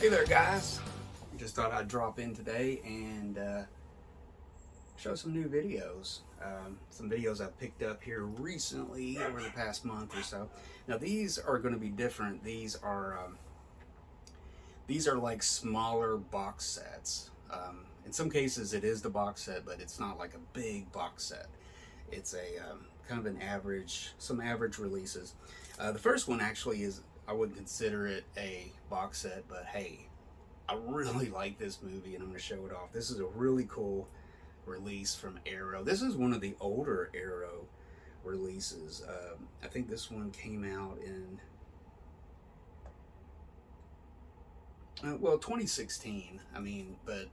Hey there, guys. Just thought I'd drop in today and show some new videos. Some videos I've picked up here recently over the past month or so. Now these are going to be different. These are like smaller box sets. In some cases, it is the box set, but it's not like a big box set. It's a kind of an average, some average releases. The first one actually is, I wouldn't consider it a box set, but hey, I really like this movie and I'm going to show it off. This is a really cool release from Arrow. This is one of the older Arrow releases. I think this one came out in, 2016. I mean, but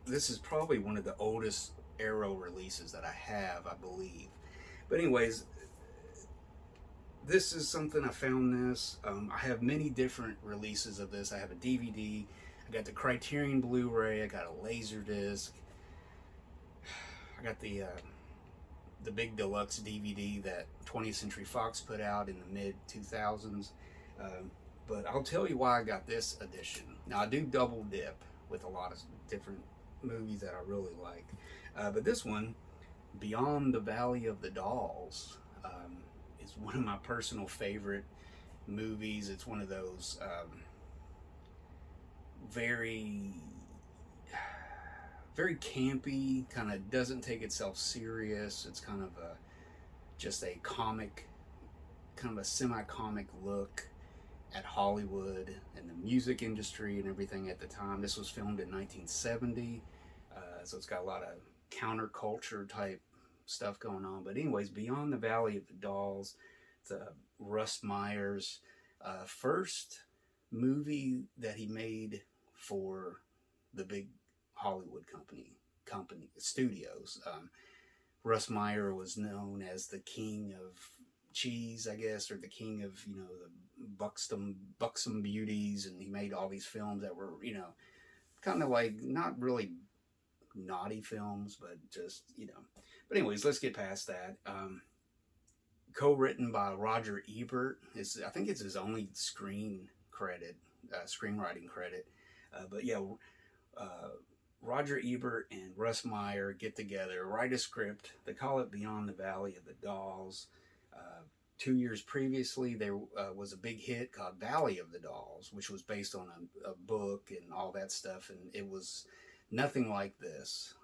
this is probably one of the oldest Arrow releases that I have, I believe. But anyways, this is something I found this. I have many different releases of this. I have a DVD. I got the Criterion Blu-ray. I got a Laserdisc. I got the big deluxe DVD that 20th Century Fox put out in the mid 2000s. But I'll tell you why I got this edition. Now I do double dip with a lot of different movies that I really like. But this one, Beyond the Valley of the Dolls, is one of my personal favorite movies. It's one of those very very campy, kind of doesn't take itself serious. It's kind of just a comic, kind of a semi-comic look at Hollywood and the music industry and everything at the time. This was filmed in 1970, so it's got a lot of counterculture type stuff going on. But anyways, Beyond the Valley of the Dolls, it's Russ Meyer's first movie that he made for the big Hollywood company studios. Russ Meyer was known as the king of cheese, I guess, or the king of, the buxom beauties, and he made all these films that were, kind of like not really naughty films, but just, But anyways, let's get past that. Co-written by Roger Ebert. I think it's his only screenwriting credit. But yeah, Roger Ebert and Russ Meyer get together, write a script. They call it Beyond the Valley of the Dolls. 2 years previously, there was a big hit called Valley of the Dolls, which was based on a book and all that stuff, and it was nothing like this.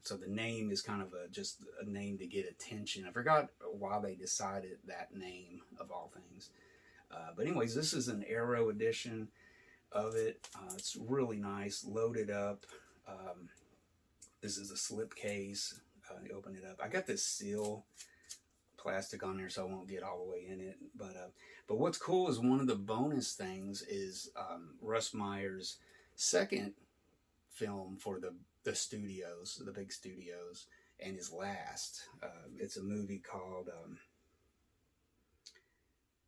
So the name is kind of just a name to get attention. I forgot why they decided that name of all things. But anyways, this is an Arrow edition of it. It's really nice, loaded up. This is a slip case. You open it up. I got this seal plastic on there so I won't get all the way in it. But what's cool is one of the bonus things is Russ Meyer's second film for the studios, the big studios, and his last. It's a movie called,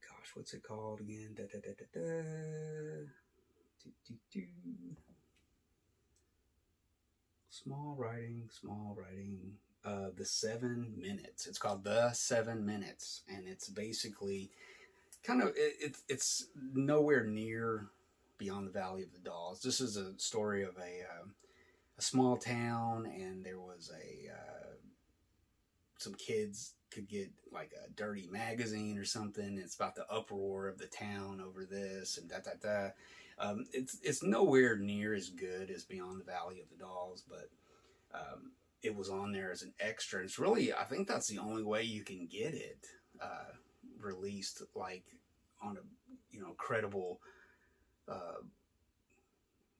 gosh, what's it called again? Small writing. The 7 Minutes. It's called The 7 Minutes, and it's basically kind of it's nowhere near Beyond the Valley of the Dolls. This is a story of a small town, and there was some kids could get like a dirty magazine or something. It's about the uproar of the town over this and da. It's nowhere near as good as Beyond the Valley of the Dolls, but it was on there as an extra. It's really, I think that's the only way you can get it released, like on a credible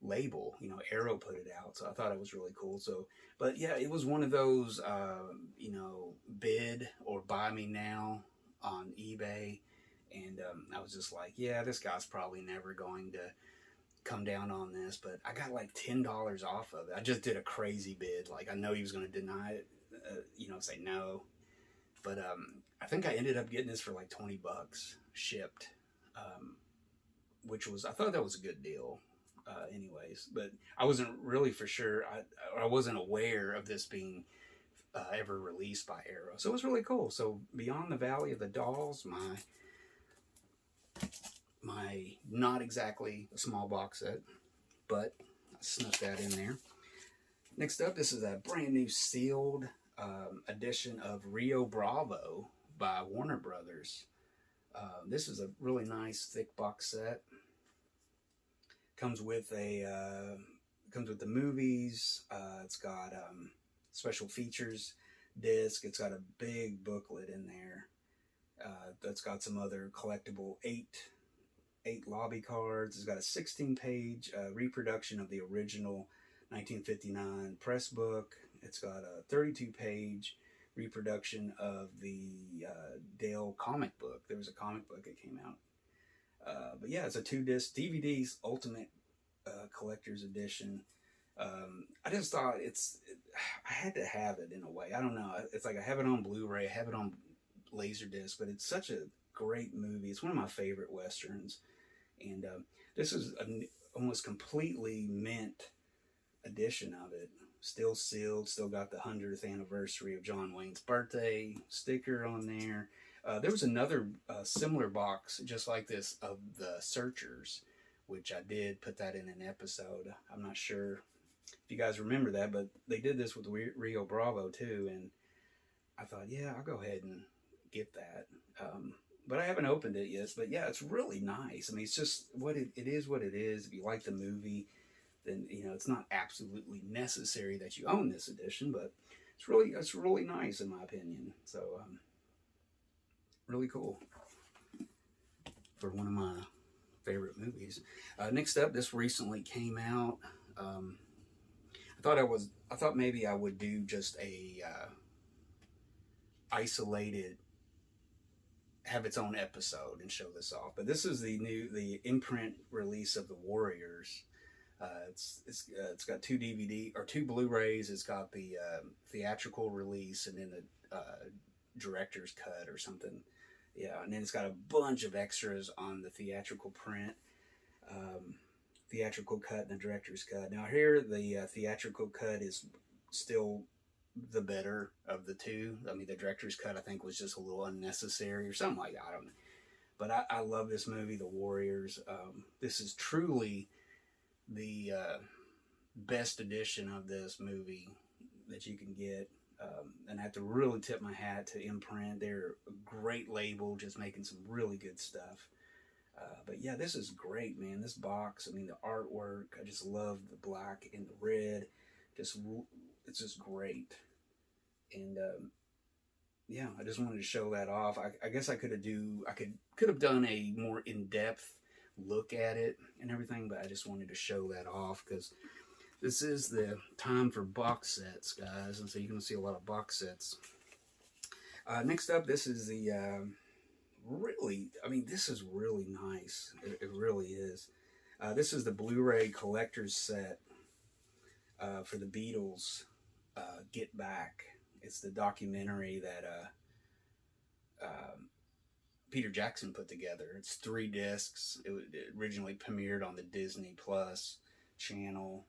label. Arrow put it out, so I thought it was really cool. So, but yeah, it was one of those bid or buy me now on eBay, and I was just like, yeah, this guy's probably never going to come down on this, but I got like $10 off of it. I just did a crazy bid. Like, I know he was going to deny it, say no, but I think I ended up getting this for like $20 shipped, which was, I thought that was a good deal. Anyways, but I wasn't really for sure. I wasn't aware of this being ever released by Arrow, so it was really cool. So Beyond the Valley of the Dolls, my not exactly a small box set, but I snuck that in there. Next up, this is a brand new sealed edition of Rio Bravo by Warner Brothers. This is a really nice thick box set. Comes with the movies. It's got special features disc. It's got a big booklet in there. That's got some other collectible eight lobby cards. It's got a 16-page reproduction of the original 1959 press book. It's got a 32-page reproduction of the Dale comic book. There was a comic book that came out. But yeah, it's a 2-disc DVD's Ultimate Collector's Edition. I just thought I had to have it in a way. I don't know. It's like I have it on Blu-ray, I have it on Laserdisc, but it's such a great movie. It's one of my favorite Westerns. And this is an almost completely mint edition of it. Still sealed, still got the 100th anniversary of John Wayne's birthday sticker on there. There was another similar box just like this of the Searchers, which I did put that in an episode. I'm not sure if you guys remember that, but they did this with Rio Bravo too, and I thought, yeah, I'll go ahead and get that. But I haven't opened it yet. But yeah, it's really nice. I mean, it's just what it is. What it is. If you like the movie, then it's not absolutely necessary that you own this edition, but it's really nice in my opinion. So really cool for one of my favorite movies. Next up, this recently came out. I thought maybe I would do just a isolated, have its own episode and show this off. But this is the imprint release of the Warriors. It's got 2 DVD or 2 Blu-rays. It's got the theatrical release and then the director's cut or something. Yeah, and then it's got a bunch of extras on the theatrical print, theatrical cut and the director's cut. Now here, the theatrical cut is still the better of the two. I mean, the director's cut I think was just a little unnecessary or something like that. I don't know. But I love this movie, The Warriors. This is truly the best edition of this movie that you can get. And I have to really tip my hat to Imprint. They're a great label, just making some really good stuff. But yeah, this is great, man. This box, I mean, the artwork, I just love the black and the red. It's just great. And yeah, I just wanted to show that off. I guess I could have done a more in-depth look at it and everything, but I just wanted to show that off because this is the time for box sets, guys, and so you're going to see a lot of box sets. Next up, this is the this is really nice. It really is. This is the Blu-ray collector's set for the Beatles, Get Back. It's the documentary that Peter Jackson put together. It's 3 discs. It originally premiered on the Disney Plus channel.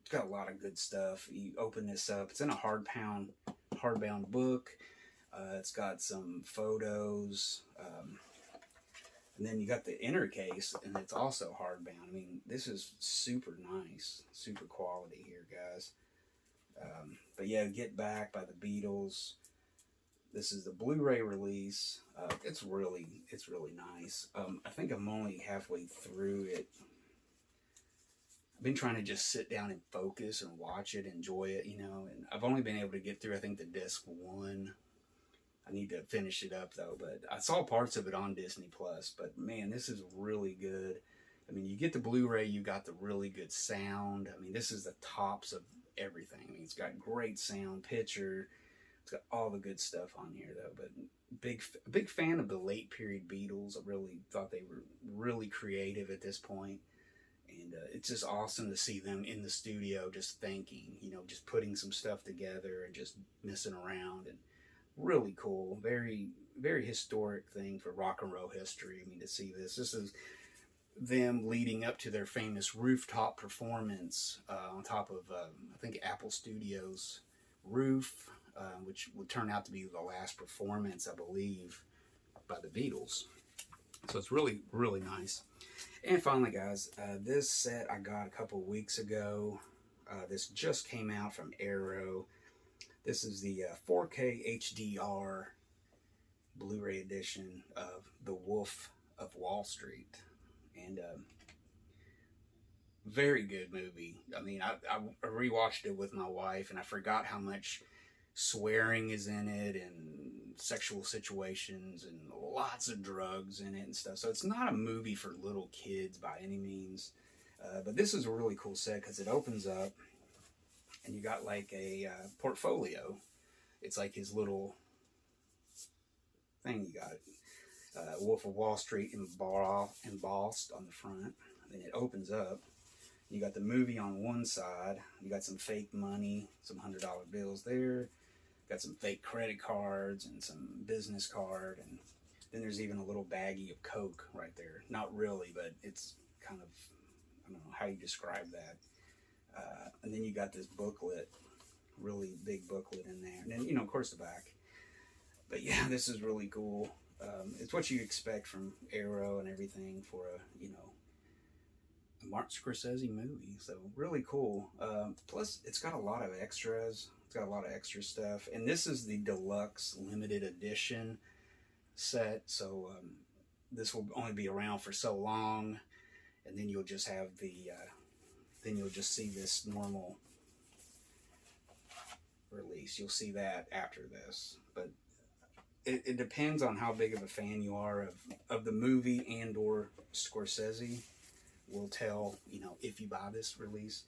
It's got a lot of good stuff. You open this up, it's in a hardbound book. It's got some photos, and then you got the inner case, and it's also hardbound. I mean, this is super nice, super quality here, guys. But yeah, Get Back by the Beatles. This is the Blu-ray release. It's really nice. I think I'm only halfway through it. I've been trying to just sit down and focus and watch it, enjoy it, and I've only been able to get through, I think, the disc 1. I need to finish it up, though, but I saw parts of it on Disney Plus, but man, this is really good. I mean, you get the Blu-ray, you got the really good sound. I mean, this is the tops of everything. I mean, it's got great sound, picture. It's got all the good stuff on here, though, but big fan of the late period Beatles. I really thought they were really creative at this point. And it's just awesome to see them in the studio just thinking, just putting some stuff together and just messing around. And really cool. Very, very historic thing for rock and roll history. I mean, to see this. This is them leading up to their famous rooftop performance on top of, I think, Apple Studios' roof, which would turn out to be the last performance, I believe, by the Beatles. So it's really, really nice. And finally, guys, this set I got a couple weeks ago. This just came out from Arrow. This is the 4K HDR Blu-ray edition of The Wolf of Wall Street. And very good movie. I mean, I rewatched it with my wife, and I forgot how much swearing is in it, and sexual situations, and lots of drugs in it and stuff. So it's not a movie for little kids by any means. But this is a really cool set because it opens up, and you got like a portfolio. It's like his little thing. You got Wolf of Wall Street embossed on the front. Then it opens up. You got the movie on one side. You got some fake money, some $100 bills there. Got some fake credit cards and some business card. And then there's even a little baggie of Coke right there. Not really, but it's kind of, I don't know how you describe that. And then you got this booklet, really big booklet in there. And then, you know, of course, the back. But yeah, this is really cool. It's what you expect from Arrow and everything for a, you know, a Martin Scorsese movie. So really cool. Plus, it's got a lot of extras. It's got a lot of extra stuff. And this is the deluxe limited edition set. So this will only be around for so long. And then you'll just have the, then you'll just see this normal release. You'll see that after this. But it depends on how big of a fan you are of the movie and or Scorsese. Will tell, you know, if you buy this release.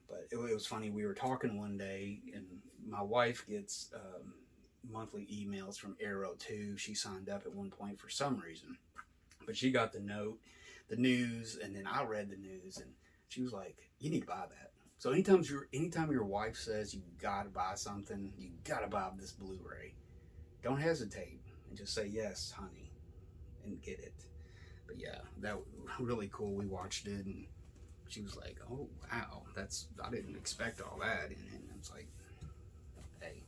But it was funny. We were talking one day, and my wife gets monthly emails from Arrow too. She signed up at one point for some reason, but she got the note, the news, and then I read the news, and she was like, "You need to buy that." So anytime your wife says you gotta buy something, you gotta buy this Blu-ray. Don't hesitate and just say yes, honey, and get it. But yeah, that was really cool. We watched it, and she was like, "Oh wow, I didn't expect all that." And I was like, "Hey,"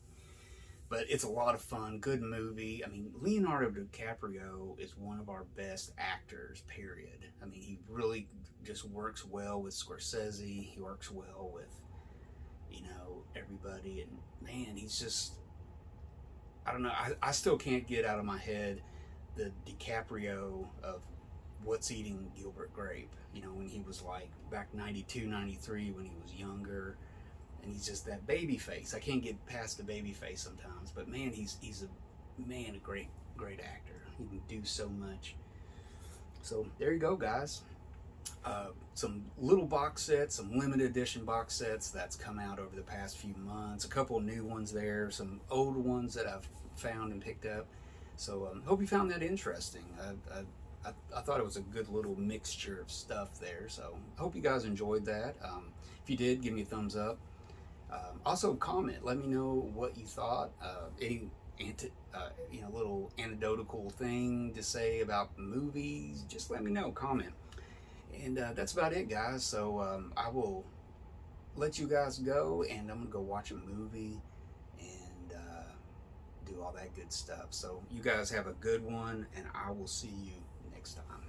but it's a lot of fun. Good movie. I mean, Leonardo DiCaprio is one of our best actors. Period. I mean, he really just works well with Scorsese. He works well with, you know, everybody. And man, he's just, I don't know. I still can't get out of my head the DiCaprio of What's Eating Gilbert Grape, you know, when he was like back 92, 93, when he was younger, and he's just that baby face. I can't get past the baby face sometimes, but man, he's a great actor. He can do so much. So there you go, guys. Some little box sets, some limited edition box sets that's come out over the past few months. A couple new ones there, some older ones that I've found and picked up. So hope you found that interesting. I thought it was a good little mixture of stuff there, so I hope you guys enjoyed that. If you did, give me a thumbs up. Also, comment. Let me know what you thought. Any you know, little anecdotal thing to say about movies, just let me know. Comment. And that's about it, guys. So I will let you guys go, and I'm gonna go watch a movie and do all that good stuff. So you guys have a good one, and I will see you next time.